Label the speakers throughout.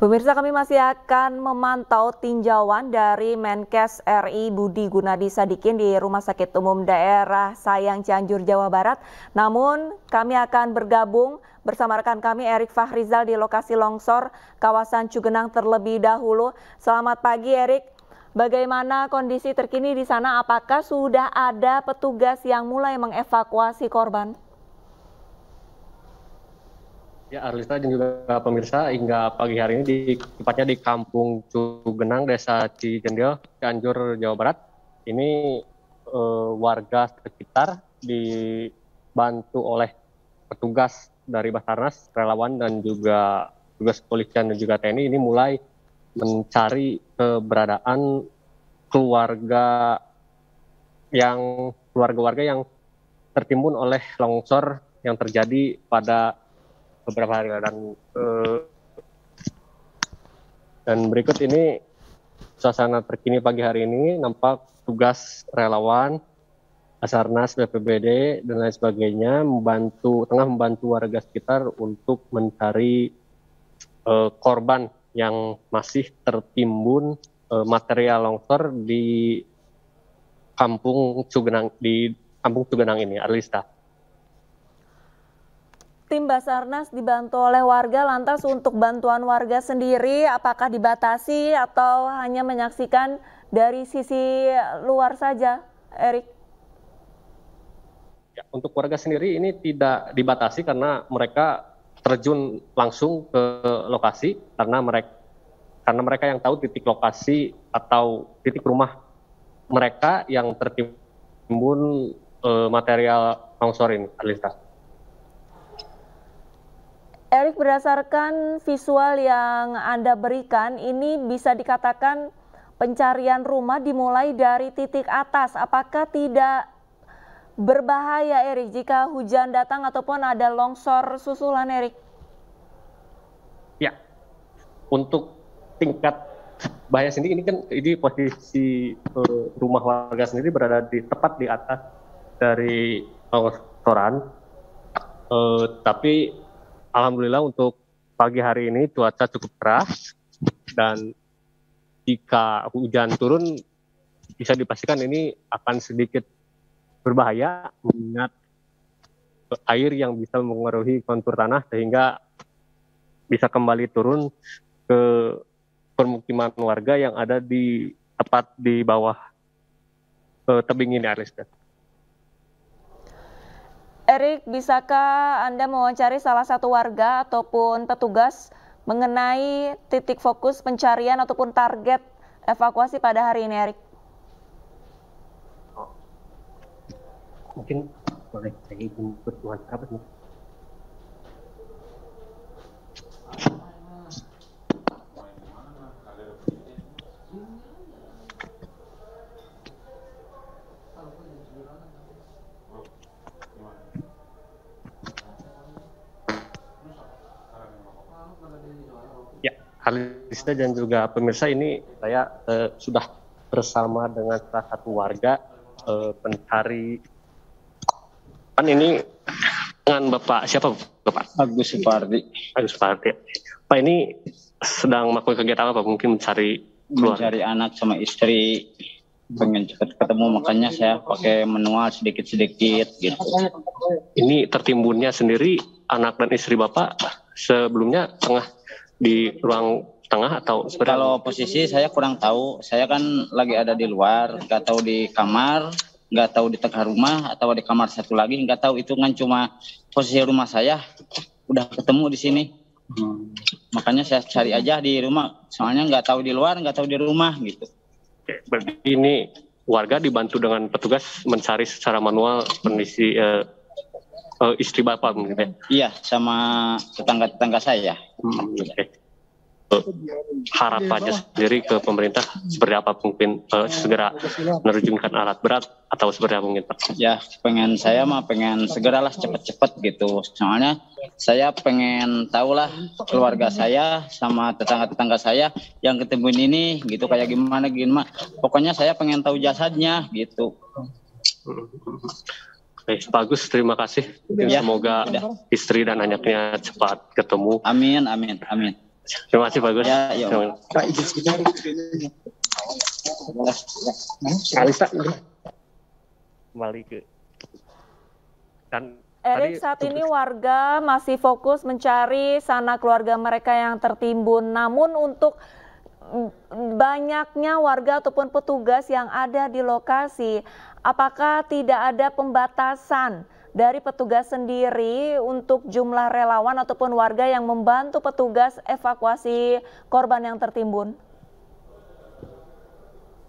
Speaker 1: Pemirsa, kami masih akan memantau tinjauan dari Menkes RI Budi Gunadi Sadikin di Rumah Sakit Umum Daerah Sayang Cianjur, Jawa Barat. Namun kami akan bergabung bersama rekan kami Erik Fahrizal di lokasi longsor kawasan Cugenang terlebih dahulu. Selamat pagi Erik, bagaimana kondisi terkini di sana? Apakah sudah ada petugas yang mulai mengevakuasi korban?
Speaker 2: Ya, Arlista dan juga pemirsa, hingga pagi hari ini tepatnya di Kampung Cugenang, Desa Cijendil, Cianjur, Jawa Barat. Ini warga sekitar dibantu oleh petugas dari Basarnas, relawan dan juga petugas kepolisian dan juga TNI ini mulai mencari keberadaan keluarga-warga yang tertimbun oleh longsor yang terjadi pada beberapa hari dan berikut ini suasana terkini pagi hari ini. Nampak tugas relawan, Basarnas, BPBD dan lain sebagainya tengah membantu warga sekitar untuk mencari korban yang masih tertimbun material longsor di Kampung Cugenang ini, Arlista.
Speaker 1: Tim Basarnas dibantu oleh warga, lantas untuk bantuan warga sendiri apakah dibatasi atau hanya menyaksikan dari sisi luar saja, Erik?
Speaker 2: Ya, untuk warga sendiri ini tidak dibatasi karena mereka terjun langsung ke lokasi karena mereka yang tahu titik lokasi atau titik rumah mereka yang tertimbun material longsor ini, Alista.
Speaker 1: Erik, berdasarkan visual yang Anda berikan, ini bisa dikatakan pencarian rumah dimulai dari titik atas. Apakah tidak berbahaya, Erik, jika hujan datang ataupun ada longsor susulan, Erik?
Speaker 2: Ya, untuk tingkat bahaya sendiri ini kan posisi rumah warga sendiri berada tepat di atas dari longsoran, tapi alhamdulillah untuk pagi hari ini cuaca cukup keras dan jika hujan turun bisa dipastikan ini akan sedikit berbahaya mengingat air yang bisa mengaruhi kontur tanah sehingga bisa kembali turun ke permukiman warga yang ada tepat di bawah tebing ini, Arlista.
Speaker 1: Erik, bisakah Anda mewawancari salah satu warga ataupun petugas mengenai titik fokus pencarian ataupun target evakuasi pada hari ini, Erik?
Speaker 2: Mungkin boleh saya jemput wawancara nih. Ya, Arlista dan juga pemirsa, ini saya sudah bersama dengan salah satu warga pencari. Ini dengan Bapak siapa, Bapak?
Speaker 3: Agus Supardi.
Speaker 2: Agus Supardi. Pak, ini sedang melakukan kegiatan apa? Mungkin mencari keluarga?
Speaker 3: Mencari anak sama istri, pengen cepat ketemu, makanya saya pakai manual sedikit-sedikit gitu.
Speaker 2: Ini tertimbunnya sendiri anak dan istri Bapak sebelumnya tengah di ruang tengah atau sebenarnya?
Speaker 3: Kalau posisi saya kurang tahu, saya kan lagi ada di luar, nggak tahu di kamar, nggak tahu di tengah rumah atau di kamar satu lagi, nggak tahu. Itu kan cuma posisi rumah saya udah ketemu di sini. Makanya saya cari aja di rumah, soalnya nggak tahu di luar, nggak tahu di rumah gitu.
Speaker 2: Oke, berarti ini warga dibantu dengan petugas mencari secara manual kondisi istri Bapak mungkin ya?
Speaker 3: Iya, sama tetangga-tetangga saya.
Speaker 2: Okay. Harapannya sendiri ke pemerintah seperti apa, mungkin segera menerjunkan alat berat atau seperti apa mungkin, Pak?
Speaker 3: Ya, saya pengen segeralah cepet-cepet gitu. Soalnya saya pengen tahulah keluarga saya sama tetangga-tetangga saya yang ketemu ini gitu kayak gimana. Pokoknya saya pengen tahu jasadnya gitu.
Speaker 2: Oke, Pak Agus, terima kasih.
Speaker 3: Ya,
Speaker 2: semoga istri dan anaknya cepat ketemu.
Speaker 3: Amin, amin, amin.
Speaker 2: Terima kasih bagus.
Speaker 3: Ya, ya.
Speaker 4: Pak, izin sebentar.
Speaker 2: Alisa kembali ke dan
Speaker 1: Erik, saat ini warga masih fokus mencari sanak keluarga mereka yang tertimbun. Namun untuk banyaknya warga ataupun petugas yang ada di lokasi, apakah tidak ada pembatasan dari petugas sendiri untuk jumlah relawan ataupun warga yang membantu petugas evakuasi korban yang tertimbun?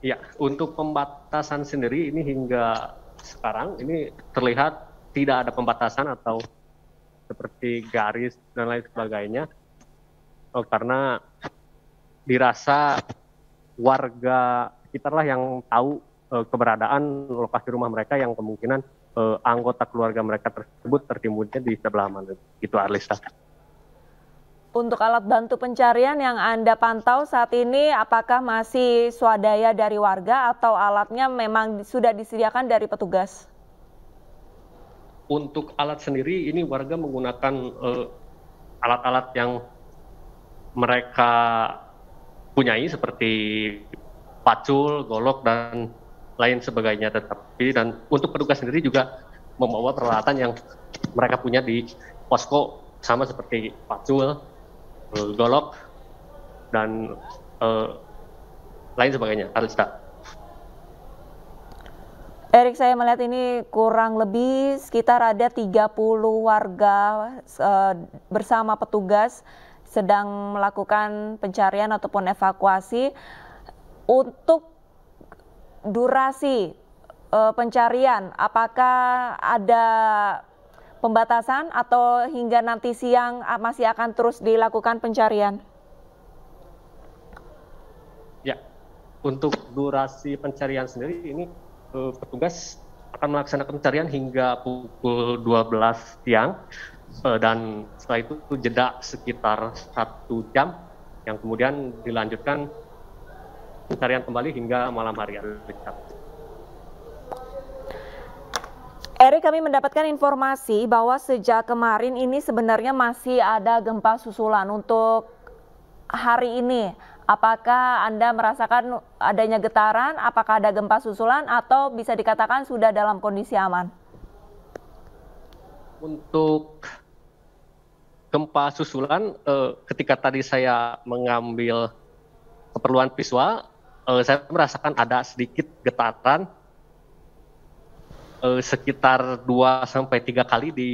Speaker 2: Ya, untuk pembatasan sendiri ini hingga sekarang ini terlihat tidak ada pembatasan atau seperti garis dan lain sebagainya, karena dirasa warga sekitar lah yang tahu keberadaan lokasi rumah mereka yang kemungkinan anggota keluarga mereka tersebut tertimbunnya di sebelah mana. Itu Arlista.
Speaker 1: Untuk alat bantu pencarian yang Anda pantau saat ini, apakah masih swadaya dari warga atau alatnya memang sudah disediakan dari petugas?
Speaker 2: Untuk alat sendiri ini warga menggunakan alat-alat yang mereka punyai seperti pacul, golok dan lain sebagainya. Tetapi dan untuk petugas sendiri juga membawa peralatan yang mereka punya di posko sama seperti pacul, golok dan lain sebagainya. Arlista.
Speaker 1: Erik, saya melihat ini kurang lebih sekitar ada 30 warga bersama petugas sedang melakukan pencarian ataupun evakuasi. Untuk durasi pencarian, apakah ada pembatasan atau hingga nanti siang masih akan terus dilakukan pencarian?
Speaker 2: Ya, untuk durasi pencarian sendiri ini petugas akan melaksanakan pencarian hingga pukul 12 siang dan setelah itu jeda sekitar 1 jam yang kemudian dilanjutkan pencarian kembali hingga malam hari.
Speaker 1: Erik, kami mendapatkan informasi bahwa sejak kemarin ini sebenarnya masih ada gempa susulan. Untuk hari ini, apakah Anda merasakan adanya getaran, apakah ada gempa susulan atau bisa dikatakan sudah dalam kondisi aman?
Speaker 2: Untuk gempa susulan, ketika tadi saya mengambil keperluan visual, saya merasakan ada sedikit getaran sekitar 2-3 kali di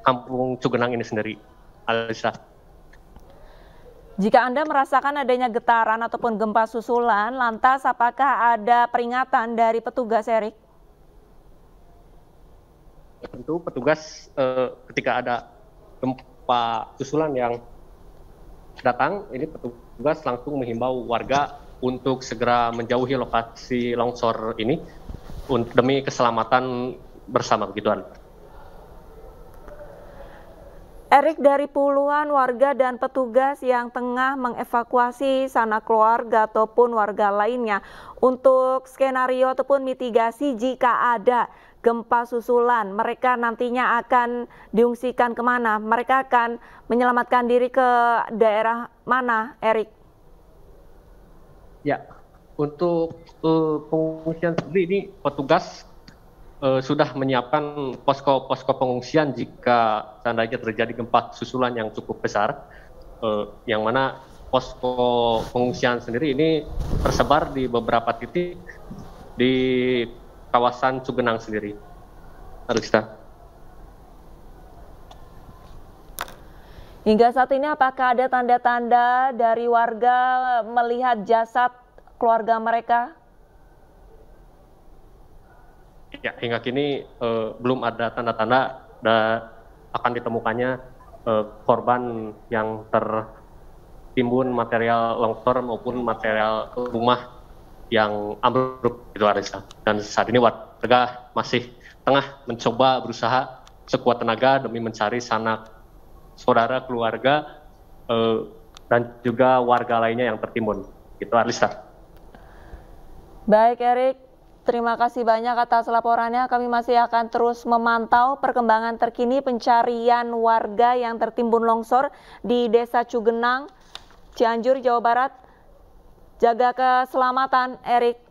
Speaker 2: Kampung Cugenang ini sendiri. Alisa.
Speaker 1: Jika Anda merasakan adanya getaran ataupun gempa susulan, lantas apakah ada peringatan dari petugas, Erik?
Speaker 2: Tentu petugas ketika ada gempa susulan yang datang, ini petugas langsung menghimbau warga untuk segera menjauhi lokasi longsor ini demi keselamatan bersama, begituan.
Speaker 1: Erik, dari puluhan warga dan petugas yang tengah mengevakuasi sanak keluarga ataupun warga lainnya untuk skenario ataupun mitigasi jika ada gempa susulan, mereka nantinya akan diungsikan kemana? Mereka akan menyelamatkan diri ke daerah mana, Erik?
Speaker 2: Ya, untuk pengungsian sendiri ini petugas sudah menyiapkan posko-posko pengungsian jika seandainya terjadi gempa susulan yang cukup besar, yang mana posko pengungsian sendiri ini tersebar di beberapa titik di kawasan Cugenang sendiri. Arista.
Speaker 1: Hingga saat ini apakah ada tanda-tanda dari warga melihat jasad keluarga mereka?
Speaker 2: Ya, hingga kini belum ada tanda-tanda akan ditemukannya korban yang tertimbun material longsor maupun material rumah yang ambruk, itu Arisa. Dan saat ini warga masih tengah mencoba berusaha sekuat tenaga demi mencari sanak saudara, keluarga, dan juga warga lainnya yang tertimbun. Itu Arisa.
Speaker 1: Baik, Erik. Terima kasih banyak atas laporannya. Kami masih akan terus memantau perkembangan terkini pencarian warga yang tertimbun longsor di Desa Cugenang, Cianjur, Jawa Barat. Jaga keselamatan, Erik.